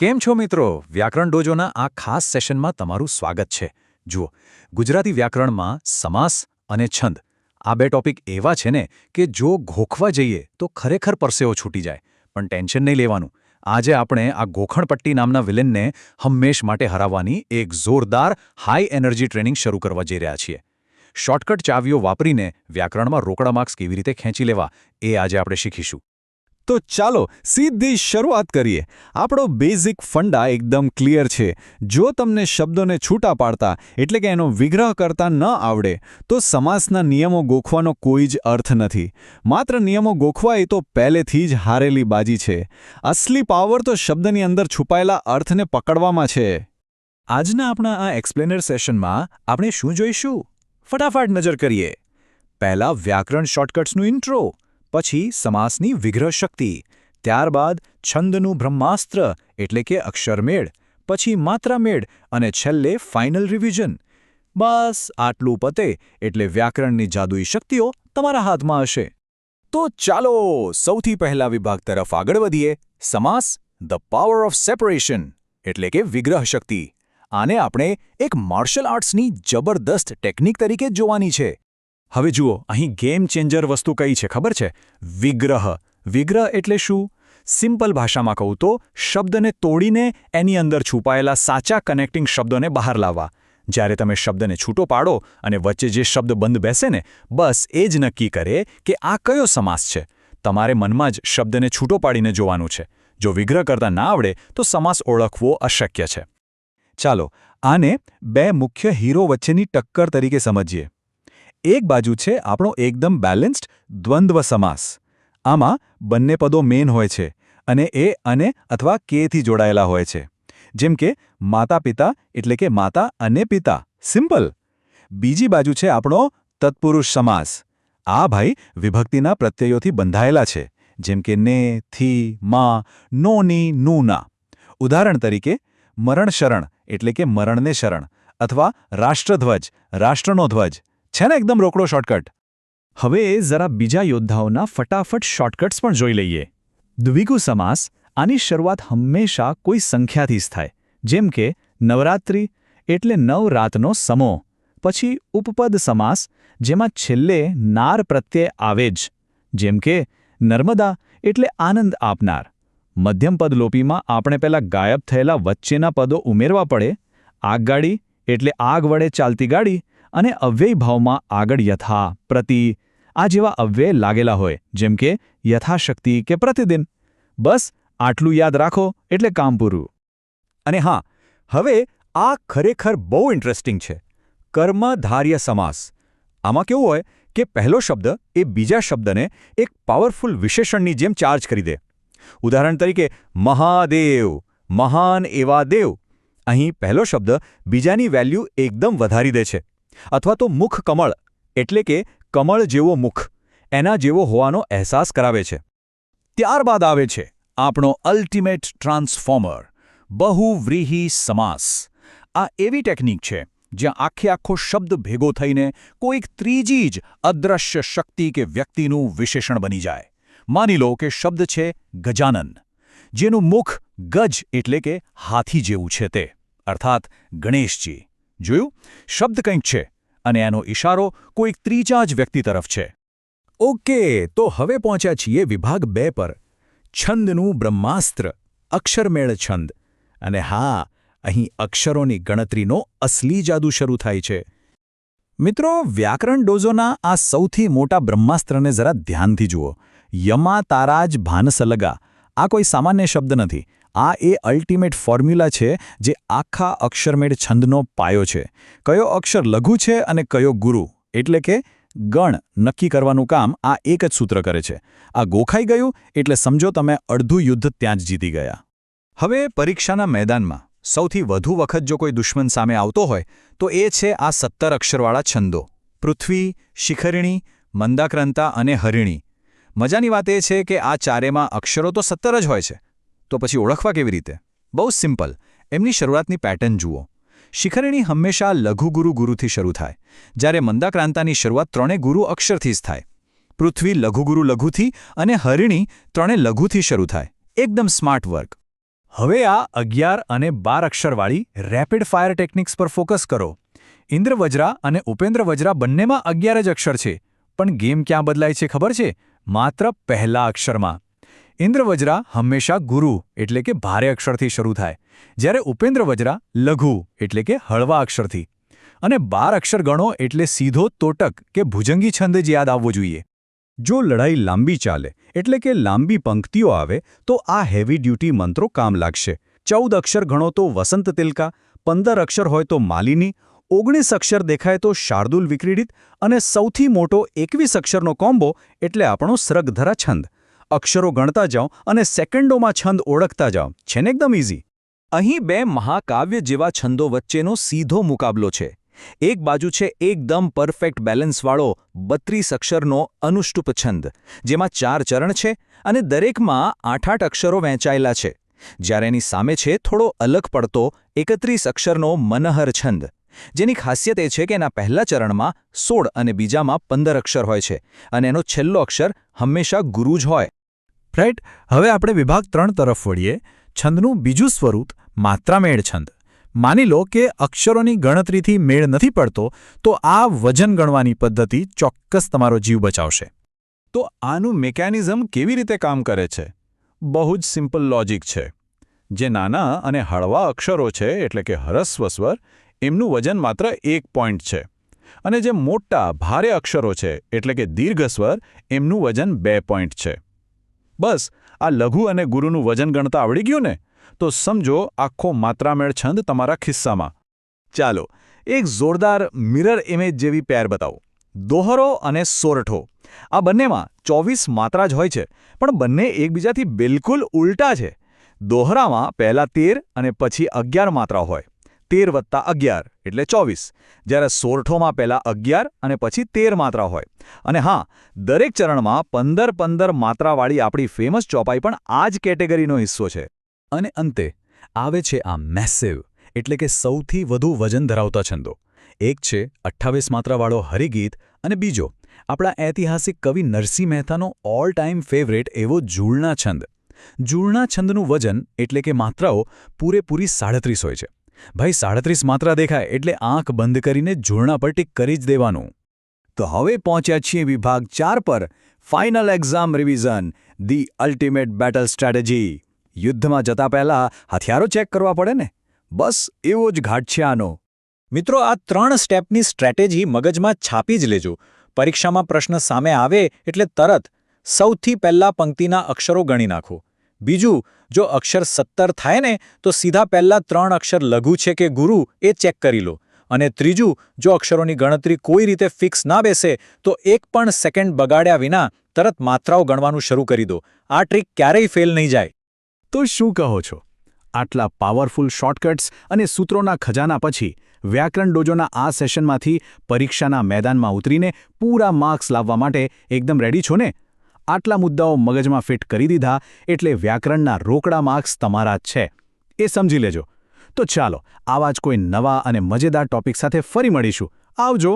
કેમ છો મિત્રો? વ્યાકરણ ડોજોના આ ખાસ સેશનમાં તમારું સ્વાગત છે. જુઓ, ગુજરાતી વ્યાકરણમાં સમાસ અને છંદ આ બે ટોપિક એવા છે ને કે જો ગોખવા જઈએ તો ખરેખર પરસેવો છૂટી જાય. પણ ટેન્શન નહીં લેવાનું. આજે આપણે આ ગોખણપટ્ટી નામના વિલેનને હંમેશ માટે હરાવવાની એક જોરદાર હાઈ એનર્જી ટ્રેનિંગ શરૂ કરવા જઈ રહ્યા છીએ. શોર્ટકટ ચાવીઓ વાપરીને વ્યાકરણમાં રોકડા માર્ક્સ કેવી રીતે ખેંચી લેવા એ આજે આપણે શીખીશું. તો ચાલો સીધી શરૂઆત કરીએ. આપણો બેઝિક ફંડા એકદમ ક્લિયર છે. જો તમને શબ્દોને છૂટા પાડતા એટલે કે એનો વિગ્રહ કરતા ન આવડે તો સમાસના નિયમો ગોખવાનો કોઈ જ અર્થ નથી. માત્ર નિયમો ગોખવા એ તો પહેલેથી જ હારેલી બાજી છે. અસલી પાવર તો શબ્દની અંદર છુપાયેલા અર્થને પકડવામાં છે. આજના આપણા આ એક્સપ્લેનર સેશનમાં આપણે શું જોઈશું? ફટાફટ નજર કરીએ. પહેલા વ્યાકરણ શોર્ટકટ્સનું ઇન્ટ્રો, પછી સમાસની વિગ્રહ શક્તિ, ત્યારબાદ છંદનું બ્રહ્માસ્ત્ર એટલે કે અક્ષરમેળ, પછી માત્રામેળ અને છેલ્લે ફાઇનલ રિવિઝન. બસ આટલું પતે એટલે વ્યાકરણની જાદુઈ શક્તિઓ તમારા હાથમાં હશે. તો ચાલો સૌથી પહેલા વિભાગ તરફ આગળ વધીએ. સમાસ, ધ પાવર ઓફ સેપરેશન એટલે કે વિગ્રહ શક્તિ. આને આપણે એક માર્શલ આર્ટ્સની જબરદસ્ત ટેકનિક તરીકે જોવાની છે. હવે જુઓ, અહીં ગેમ ચેન્જર વસ્તુ કઈ છે ખબર છે? વિગ્રહ. વિગ્રહ એટલે શું? સિમ્પલ ભાષામાં કહું તો શબ્દને તોડીને એની અંદર છુપાયેલા સાચા કનેક્ટિંગ શબ્દોને બહાર લાવવા. જ્યારે તમે શબ્દને છૂટો પાડો અને વચ્ચે જે શબ્દ બંધ બેસે ને, બસ એ જ નક્કી કરે કે આ કયો સમાસ છે. તમારે મનમાં જ શબ્દને છૂટો પાડીને જોવાનું છે. જો વિગ્રહ કરતા ના આવડે તો સમાસ ઓળખવો અશક્ય છે. ચાલો આને બે મુખ્ય હીરો વચ્ચેની ટક્કર તરીકે સમજીએ. એક બાજુ છે આપણો એકદમ બેલેન્સ્ડ દ્વંદ્વ સમાસ. આમાં બંને પદો મેન હોય છે અને એ અને અથવા કેથી જોડાયેલા હોય છે. જેમ કે માતા પિતા એટલે કે માતા અને પિતા, સિમ્પલ. બીજી બાજુ છે આપણો તત્પુરુષ સમાસ. આ ભાઈ વિભક્તિના પ્રત્યયોથી બંધાયેલા છે, જેમ કે ને, થી, માં, નોની, નુના. ઉદાહરણ તરીકે મરણ શરણ એટલે કે મરણને શરણ, અથવા રાષ્ટ્રધ્વજ, રાષ્ટ્રનો ધ્વજ. છે ને એકદમ રોકડો શોર્ટકટ? હવે જરા બીજા યોદ્ધાઓના ફટાફટ શોર્ટકટ્સ પણ જોઈ લઈએ. દ્વિગુ સમાસ. આની શરૂઆત હંમેશા કોઈ સંખ્યાથી જ થાય. જેમ કે નવરાત્રિ એટલે નવ રાતનો સમો. પછી ઉપપદ સમાસ, જેમાં છેલ્લે નાર પ્રત્યય આવે જ. જેમ કે નર્મદા એટલે આનંદ આપનાર. મધ્યમપદ લોપીમાં આપણે પહેલા ગાયબ થયેલા વચ્ચેના પદો ઉમેરવા પડે. આગગાડી એટલે આગ વડે ચાલતી ગાડી, અને અવ્યય ભાવમાં આગળ યથા, પ્રતિ આ જેવા અવ્યય લાગેલા હોય, જેમ કે યથાશક્તિ કે પ્રતિદિન. બસ આટલું યાદ રાખો એટલે કામ પૂરું. અને હા, હવે આ ખરેખર બહુ ઇન્ટરેસ્ટિંગ છે. કર્મધાર્ય સમાસ. આમાં કેવું હોય કે પહેલો શબ્દ એ બીજા શબ્દને એક પાવરફુલ વિશેષણની જેમ ચાર્જ કરી દે. ઉદાહરણ તરીકે મહાદેવ, મહાન એવા દેવ. અહીં પહેલો શબ્દ બીજાની વેલ્યુ એકદમ વધારી દે છે. અથવા તો મુખ કમળ એટલે કે કમળ જેવો મુખ, એના જેવો હોવાનો અહેસાસ કરાવે છે. ત્યારબાદ આવે છે આપણો અલ્ટિમેટ ટ્રાન્સફોર્મર, બહુવ્રીહી સમાસ. આ એવી ટેકનિક છે જ્યાં આખો શબ્દ ભેગો થઈને કોઈક ત્રીજી જ અદૃશ્ય શક્તિ કે વ્યક્તિનું વિશેષણ બની જાય. માની લો કે શબ્દ છે ગજાનન, જેનું મુખ ગજ એટલે કે હાથી જેવું છે તે, અર્થાત ગણેશજી. જોયું? શબ્દ કંઈક છે અને એનો ઇશારો કોઈક ત્રીજા જ વ્યક્તિ તરફ છે. ઓકે, તો હવે પહોંચ્યા છીએ વિભાગ 2 પર. છંદનું બ્રહ્માસ્ત્ર, અક્ષરમેળ છંદ. અને હા, અહીં અક્ષરોની ગણતરીનો અસલી જાદુ શરૂ થાય છે. મિત્રો, વ્યાકરણ ડોઝોના આ સૌથી મોટા બ્રહ્માસ્ત્રને જરા ધ્યાનથી જુઓ. યમા તારાજ ભાનસલગા. આ કોઈ સામાન્ય શબ્દ નથી. આ એ અલ્ટિમેટ ફોર્મ્યુલા છે જે આખા અક્ષરમેળ છંદનો પાયો છે. કયો અક્ષર લઘુ છે અને કયો ગુરુ એટલે કે ગણ નક્કી કરવાનું કામ આ એક જ સૂત્ર કરે છે. આ ગોખાઈ ગયું એટલે સમજો તમે અડધું યુદ્ધ ત્યાં જ જીતી ગયા. હવે પરીક્ષાના મેદાનમાં સૌથી વધુ વખત જો કોઈ દુશ્મન સામે આવતો હોય તો એ છે આ 17 અક્ષરવાળા છંદો: પૃથ્વી, શિખરિણી, મંદાક્રાંતા અને હરિણી. મજાની વાત એ છે કે આ ચારેમાં અક્ષરો તો 17 જ હોય છે. તો પછી ઓળખવા કેવી રીતે? બહુ સિમ્પલ. એમની શરૂઆતની પેટર્ન જુઓ. શિખરિણી હંમેશા લઘુ ગુરુ ગુરુથી શરૂ થાય, જ્યારે મંદાક્રાંતાની શરૂઆત ત્રણે ગુરુ અક્ષરથી જ થાય. પૃથ્વી લઘુ ગુરુ લઘુથી અને હરિણી ત્રણે લઘુથી શરૂ થાય. એકદમ સ્માર્ટ વર્ક. હવે આ 11 અને 12 અક્ષરવાળી રેપિડ ફાયર ટેકનિક્સ પર ફોકસ કરો. ઇન્દ્રવજ્રા અને ઉપેન્દ્રવજ્રા બંનેમાં 11 જ અક્ષર છે, પણ ગેમ ક્યાં બદલાય છે ખબર છે? માત્ર પહેલા અક્ષરમાં. ઇન્દ્રવજ્રા હંમેશા ગુરુ એટલે કે ભારે અક્ષરથી શરૂ થાય, જ્યારે ઉપેન્દ્રવજ્રા લઘુ એટલે કે હળવા અક્ષરથી. અને 12 અક્ષર ગણો એટલે સીધો તોટક કે ભુજંગી છંદ જ યાદ આવવો જોઈએ. જો લડાઈ લાંબી ચાલે એટલે કે લાંબી પંક્તિઓ આવે તો આ હેવી ડ્યુટી મંત્રો કામ લાગશે. 14 અક્ષર ગણો તો વસંત તિલકા, 15 અક્ષર હોય તો માલિની, 19 અક્ષર દેખાય તો શાર્દુલ વિક્રીડિત અને સૌથી મોટો 21 અક્ષરનો કોમ્બો એટલે આપણો સ્રગધરા છંદ. અક્ષરો ગણતા જાઓ અને સેકન્ડોમાં છંદ ઓળખતા જાઓ. છે ને એકદમ ઇઝી. અહીં બે મહાકાવ્ય જેવા છંદો વચ્ચેનો સીધો મુકાબલો છે. એક બાજુ છે એકદમ પરફેક્ટ બેલેન્સવાળો 32 અક્ષરનો અનુષ્ટુપ છંદ, જેમાં 4 ચરણ છે અને દરેકમાં 8-8 અક્ષરો વહેંચાયેલા છે. જ્યારે એની સામે છે થોડો અલગ પડતો 31 અક્ષરનો મનહર છંદ, જેની ખાસિયત એ છે કે એના પહેલા ચરણમાં 16 અને બીજામાં 15 અક્ષર હોય છે અને એનો છેલ્લો અક્ષર હંમેશા ગુરુ જ હોય. રાઈટ. હવે આપણે વિભાગ 3 તરફ વળીએ. છંદનું બીજું સ્વરૂપ માત્રામેળ છંદ. માની લો કે અક્ષરોની ગણતરીથી મેળ નથી પડતો, તો આ વજન ગણવાની પદ્ધતિ ચોક્કસ તમારો જીવ બચાવશે. તો આનું મિકેનિઝમ કેવી રીતે કામ કરે છે? બહુ જ સિમ્પલ લોજિક છે. જે નાના અને હળવા અક્ષરો છે એટલે કે હ્રસ્વ સ્વર, એમનું વજન માત્ર 1 પોઈન્ટ છે. અને જે મોટા ભારે અક્ષરો છે એટલે કે દીર્ઘ સ્વર, એમનું વજન 2 પોઈન્ટ છે. બસ આ લઘુ અને ગુરુનું વજન ગણતા આવડી ગયું ને, તો સમજો આખો માત્રામેળ છંદ તમારા ખિસ્સામાં. ચાલો એક જોરદાર મિરર ઇમેજ જેવી પેર બતાવો. દોહરો અને સોરઠો. આ બંનેમાં 24 માત્રા જ હોય છે, પણ બંને એકબીજાથી બિલકુલ ઉલટા છે. દોહરામાં પહેલા 13 અને પછી 11 માત્રા હોય. 13 વત્તા 11 એટલે 24. જ્યારે સોરઠોમાં પહેલા 11 અને પછી 13 માત્રા હોય. અને હા, દરેક ચરણમાં 15-15 માત્રાવાળી આપણી ફેમસ ચોપાઈ પણ આ જ કેટેગરીનો હિસ્સો છે. અને અંતે આવે છે આ મેસિવ એટલે કે સૌથી વધુ વજન ધરાવતા છંદો. એક છે 28 માત્રાવાળો હરિગીત અને બીજો આપણા ઐતિહાસિક કવિ નરસિંહ મહેતાનો ઓલ ટાઈમ ફેવરેટ એવો જૂળના છંદ. જૂળના છંદનું વજન એટલે કે માત્રાઓ પૂરેપૂરી 37 હોય છે. ભાઈ 37 માત્રા દેખાય એટલે આંખ બંધ કરીને જૂળના પર ટીક કરી જ દેવાનું. તો હવે પહોંચ્યા છીએ વિભાગ 4 પર. Final exam revision, the ultimate battle strategy. યુદ્ધમાં જતા પહેલા હથિયારો ચેક કરવા પડે ને, બસ એવો જ ઘાટ છે આનો. મિત્રો, આ 3 સ્ટેપની સ્ટ્રેટેજી મગજમાં છાપી જ લેજો. પરીક્ષામાં પ્રશ્ન સામે આવે એટલે તરત સૌથી પહેલા પંક્તિના અક્ષરો ગણી નાખો. બીજું, જો અક્ષર 17 થાય ને તો સીધા પહેલા 3 અક્ષર લઘુ છે કે ગુરુ એ ચેક કરી લો. અને ત્રીજું, જો અક્ષરોની ગણતરી કોઈ રીતે ફિક્સ ના બેસે તો 1 પણ સેકન્ડ બગાડ્યા વિના તરત માત્રાઓ ગણવાનું શરૂ કરી દો. આ ટ્રીક ક્યારેય ફેલ નહીં જાય. તો શું કહો છો? આટલા પાવરફુલ શોર્ટકટ્સ અને સૂત્રોના ખજાના પછી વ્યાકરણ ડોજોના આ સેશનમાંથી પરીક્ષાના મેદાનમાં ઉતરીને પૂરા માર્ક્સ લાવવા માટે એકદમ રેડી છો ને? આટલા મુદ્દાઓ મગજમાં ફિટ કરી દીધા એટલે વ્યાકરણના રોકડા માર્ક્સ તમારા જ છે, એ સમજી લેજો. તો ચાલો આવા જ કોઈ નવા અને મજેદાર ટોપિક સાથે ફરી મળીશું. આવજો.